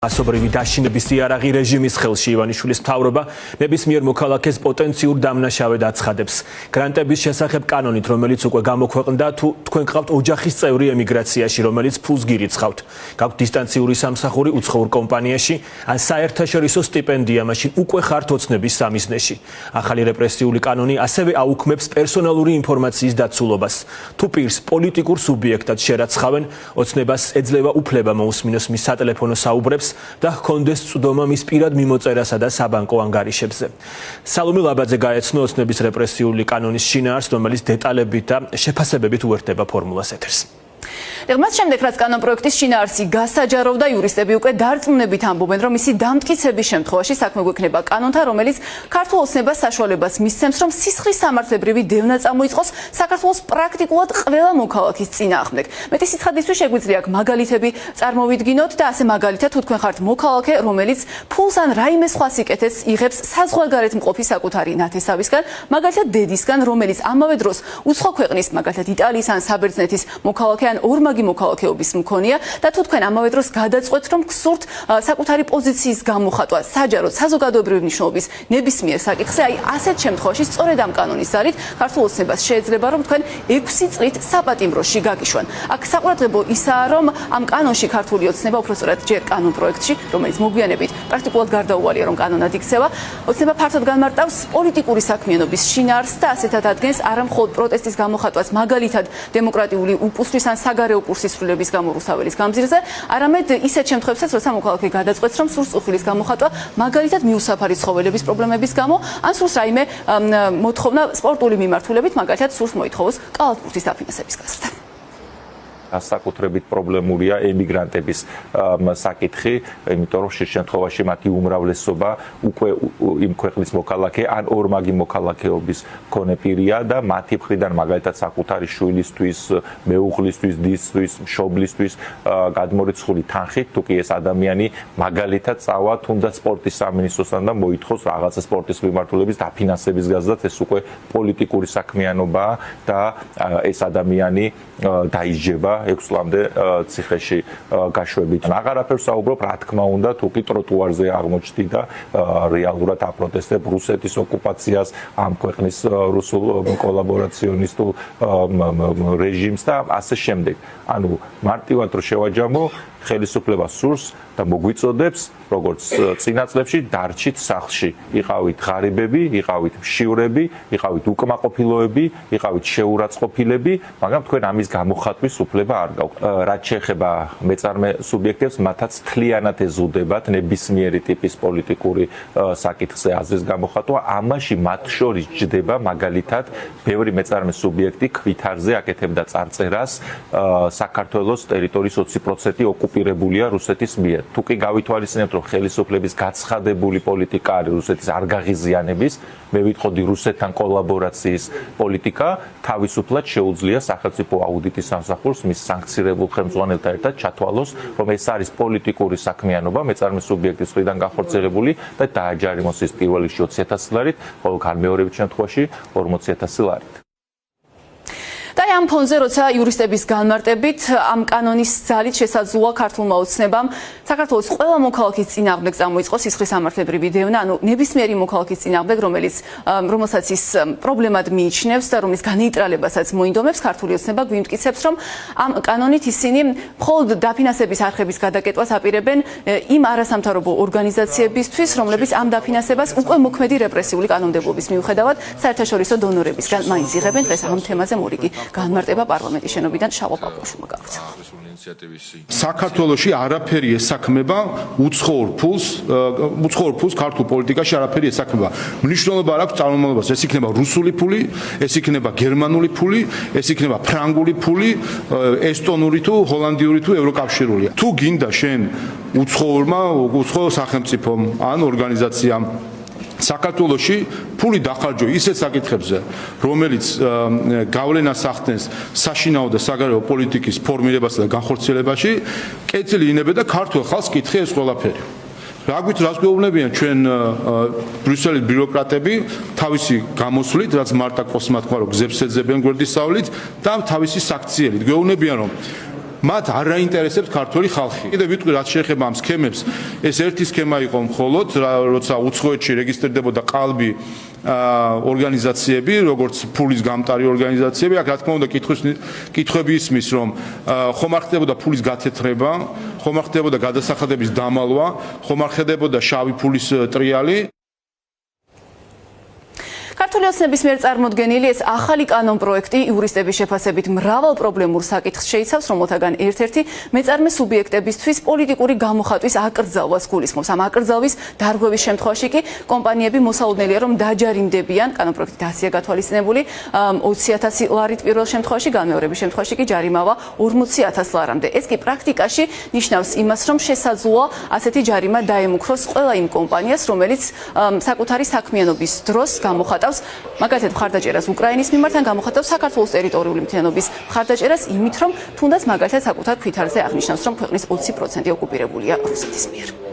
ასობრივი დაშინების იარაღი რეჟიმის ხელში ივანიშვილის მთავრობა ნებისმიერ მოქალაქეს პოტენციურ დამნაშავედ აცხადებს. გრანტების შესახებ კანონით, რომელიც უკვე გამოქვეყნდა, თუ თქვენ გყავთ ოჯახის წევრი ემიგრაციაში, რომელიც ფულს გირიცხავთ, გაქვთ დისტანციური სამსახური უცხოურ კომპანიაში, ან საერთაშორისო სტიპენდია, მაშინ უკვე ხართ ოცნების სამიზნეში. ახალი რეპრესიული კანონი ასევე აუქმებს პერსონალური ინფორმაციის დაცულობას. თუ პირს პოლიტიკურ სუბიექტად შერაცხავენ, ოცნებას ეძლევა უფლება მოусმინოს მის სატელეფონო საუბრებს და ჰქონდეს წვდომა მის პირად მიმოწერასა და საბანკო ანგარიშებზე. სალომე ლაბაძე გაეცნო ოცნების რეპრესიული კანონის შინაარსს, რომელიც დეტალებით და შეფასებებით უერთდება ფორმულას ეთერს. მას შემდეგ, რაც კანონპროექტის შინაარსი გასაჯაროვდა, იურისტები უკვე დარწმუნებით ამბობენ, რომ მისი დამტკიცების შემთხვევაში საქმე გვექნება კანონთან, რომელიც ქართულ ოცნებას საშუალებას მისცემს, რომ სისხლის სამართლებრივი დევნა წამოიწყოს საქართველოს პრაქტიკულად ყველა მოქალაქის წინააღმდეგ. მეტი სიცხადისთვის შეგვიძლია აქ მაგალითები წარმოვიდგინოთ და ასე მაგალითად, თუ თქვენ ხართ მოქალაქე, რომელიც ფულს ან რაიმე სხვა სიკეთეს იღებს საზღვარგარეთ მყოფი საკუთარი ნათესავისგან, მაგალითად დედისგან, რომელიც ამავე დროს უცხო ქვეყნის, მაგალითად იტალიის ან საბერძნეთის მოქალაქე ან ორმაგი მოქალაქეობის მქონეა და თუ თქვენ ამავე დროს გადაწყვეტთ, რომ გსურთ საკუთარი პოზიციის გამოხატვა საჯაროდ საზოგადოებრივი მნიშვნელობის ნებისმიერ საკითხზე, აი ასეთ შემთხვევაში სწორედ ამ კანონის ზარით ქართულ ოცნებას შეეძლება, რომ თქვენ 6 წლით საპატიმროში გაგიშვან. აქ საყურადღებო ისაა, რომ ამ კანონში ქართული ოცნება, უფრო სწორად ჯერ კანონპროექტში, რომელიც მოგვიანებით პრაქტიკულად გარდაუვალია, რომ კანონად იქცევა, ოცნება ფართოდ განმარტავს პოლიტიკური საქმიანობის შინაარსს და ასეთად ადგენს არა მხოლოდ პროტესტის გამოხატვას, მაგალითად დემოკრატიული უპუსლის ან საგარეო კურსის სრულების გამო რუსაველის გამზირზე, არამედ ისეთ შემთხვევებსაც, როცა მოქალაქე გადაწყვეტს, რომ სურს უხილის გამოხატვა, მაგალითად მიუსაფარი ცხოველების პრობლემების გამო, ან სურს რაიმე მოთხოვნა სპორტული მიმართულებით, მაგალითად სურს მოითხოვოს კალათბურთის დაფინანსების გაზრდა. საკუთრებით პრობლემურია ემიგრანტების საკითხი, იმიტომ რომ შეს შემთხვევაში მათი უმრავლესობა უკვე იმ ქვეყნის მოქალაქე ან ორმაგი მოქალაქეობის მქონე პირია და მათი მხრიდან მაგალითად საკუთარი შვილისთვის, მეუღლისთვის, დისთვის, მშობლისთვის გადმორიცხული თანხით, თუ კი ეს ადამიანი მაგალითად წავა თუნდაც სპორტის სამინისტროსთან და მოითხოვს რაღაცა სპორტის მიმართულების დაფინანსების გაზრდაც, ეს უკვე პოლიტიკური საქმიანობაა და ეს ადამიანი დაიჯება 6 წლამდე ციხეში გაშვებით. აღარაფერს საუბრობ, რა თქმა უნდა, თუ კი ტროტუარზე აღმოჩნდი და რეალურად აპროტესტებ რუსეთის ოკუპაციას, ამ ქვეყნის რუსულ კოლაბორაციონისტულ რეჟიმს და ასე შემდეგ. ანუ მარტივად რო შევაჯამო, ხელისუფლება სურს და მოგვიწოდებს, როგორც წინა წლებში დარჩით სახლში. იყავით ღარიბები, იყავით მშივრები, იყავით უკმაყოფილოები, იყავით შეურაცხყოფილები, მაგრამ თქვენ ამის გამოხატვის უფლება არ გაქვთ. რაც შეეხება მეწარმე სუბიექტებს, მათაც მთლიანად ეზუდებათ ნებისმიერი ტიპის პოლიტიკური საკითხზე აზრის გამოხატვა. ამაში მათ შორის ჯდება მაგალითად ბევრი მეწარმე სუბიექტი ქვითარზე აკეთებდა წარწერას საქართველოს ტერიტორიის 20% ოკუპირებულია რუსეთის მიერ. თუ კი გავითვალისწინებთ, რომ ხელისუფლების გაცხადებული პოლიტიკა არის რუსეთის არ გაღიზიანების, მე ვიტყოდი რუსეთთან კოლაბორაციის პოლიტიკა, თავისუფლად შეუძლია სახელმწიფო აუდიტის სამსახურს მის სანქცირებულ ხელმძღვანელთან ერთად ჩათვალოს, რომ ეს არის პოლიტიკური საქმიანობა მეწარმე სუბიექტის მხრიდან განხორციელებული და დააჯარიმოს ის პირველ რიგში 20,000 ლარით, ხოლო განმეორებით შემთხვევაში 40,000 ლარით. და ამ ფონზე, როცა იურისტების განმარტებით ამ კანონის ძალით შესაძლოა ქართულმა ოცნებამ საქართველოს ყველა მოქალაქის წინააღმდეგ წამოიწყოს სისხლის სამართლებრივი დევნა, ანუ ნებისმიერი მოქალაქის წინააღმდეგ, რომელსაც ის პრობლემად მიიჩნევს და რომლის განეიტრალებასაც მოინდომებს, ქართული ოცნება გვიმტკიცებს, რომ ამ კანონით ისინი მხოლოდ დაფინანსების არხების გადაკეტვას აპირებენ იმ არასამთავრობო ორგანიზაციებისთვის, რომლებიც ამ დაფინანსებას უკვე მოქმედი რეპრესიული კანონმდებლობის მიუხედავად საერთაშორისო დონორებისგან მაინც იღებენ. დღეს ამ თემაზე მორიგი განმარტება პარლამენტის შენობიდან შალვა პაპუაშვილმა გავრცელა. საქართველოში არაფერი ესაქმება უცხოურ ფულს ქართულ პოლიტიკაში არაფერი ესაქმება. მნიშვნელობა არ აქვს წარმომავლობას, ეს იქნება რუსული ფული, ეს იქნება გერმანული ფული, ეს იქნება ფრანგული ფული, ესტონური თუ ჰოლანდიური თუ ევროკავშირული. თუ გინდა შენ უცხო სახელმწიფომ ან ორგანიზაციამ საქართველოში ფული დახარჯო ისეთ საკითხებზე, რომელიც გავლენას ახდენს საშინაო და საგარეო პოლიტიკის ფორმირებასა და განხორციელებაში, კეთილი ინებდა და ქართულ ხალხს კითხე ეს ყველაფერი. რას გვეუბნებიან ჩვენ ბრიუსელის ბიუროკრატები თავისი გამოსვლით, რაც მარტა კოსმა თქვა, რომ გზებს ეძებენ გვერდისავლით და თავისი საქციელით. გვეუბნებიან, რომ მათ არ აინტერესებს ქართველი ხალხი. კიდევ ვიტყვი რაც შეეხება ამ სქემებს, ეს ერთი სქემა იყო მხოლოდ, როცა უცხოეთში რეგისტრდებოდა ყალბი ორგანიზაციები, როგორც ფულის გამტარი ორგანიზაციები, აქ რა თქმა უნდა კითხვები ისმის, რომ ხომ არ ხდებოდა ფულის გათეთრება, ხომ არ ხდებოდა გადასახადების დამალვა, ხომ არ ხდებოდა შავი ფულის ტრიალი. ქართული ოცნების მიერ წარმოდგენილი ეს ახალი კანონპროექტი იურისტების შეფასებით მრავალ პრობლემურ საკითხს შეიცავს, რომელთაგან ერთ-ერთი მეწარმე სუბიექტებისთვის პოლიტიკური გამოხატვის აკრძალვას გულისხმობს. ამ აკრძალვის დარღვევის შემთხვევაში კი კომპანიები მოსაუდნელია, რომ დაჯარიმდებიან, კანონპროექტით ასია გათვალისწინებული 20,000 ლარით პირველ შემთხვევაში, განმეორების შემთხვევაში კი ჯარიმავა 40,000 ლარამდე. ეს კი პრაქტიკაში ნიშნავს იმას, რომ შესაძლოა ასეთი ჯარიმა დაემუქროს ყველა იმ კომპანიას, რომელიც საკუთარი საქმიანობის დროს გამოხატავს მაგალითად მხარდაჭერას უკრაინის მიმართ ან გამოხატავს საქართველოს ტერიტორიული მთლიანობის მხარდაჭერას იმით, რომ თუნდაც მაგალითად საკუთარ თვითარზე აღნიშნავს, რომ ქვეყნის 20% ოკუპირებულია რუსეთის მიერ.